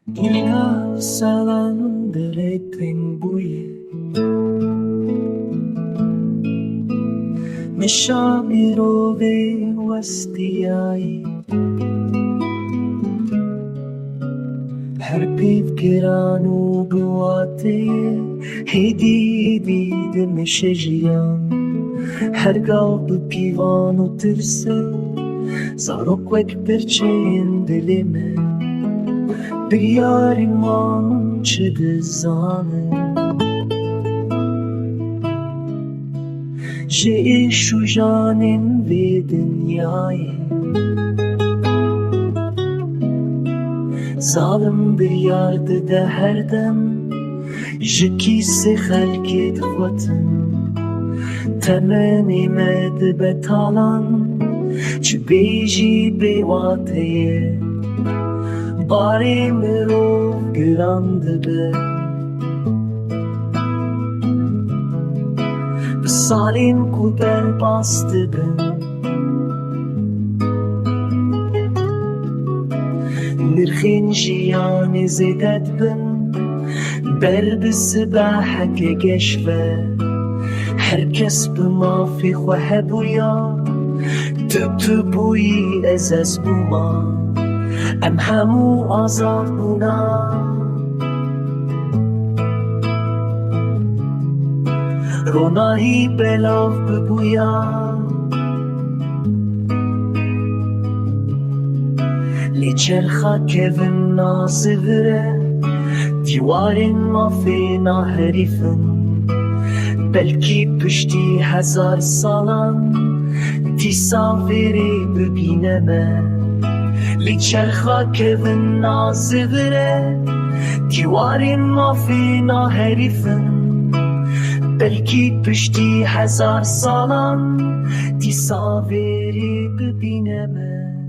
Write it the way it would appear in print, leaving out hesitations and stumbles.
دنیا سلام دلتن بوی مشامی رو به وستیایی هر پیف گرانو بواته هدی دید مشجیان هر قلب پیوانو ترسه زارok وک برچین دلمه بیاری من چه دزانه جه شو جانن وی دنیای ظالم بیارد ده هر دم جکی سی خلکت خوتن تمنی مد بتالان چه بیجی بیواته باری مرو گرانده به بسالین کو بر باسته بن نرخین جیان زیدت بن بر بسباحك گشفه هر کس بمافی خواه بویا تبوی از بوما ام همو آزاد بونا روناهی بلاف ببویا لی چرخا کون ناسوره دیوارین مافی ناهریفن بلکی پشتی 1000 سالان دیساوری ببینمه لی چرخا کون ناسوره دیوارین مافی ناهریفن بلکی پشتی 1000 سالان دیساوری ببینمه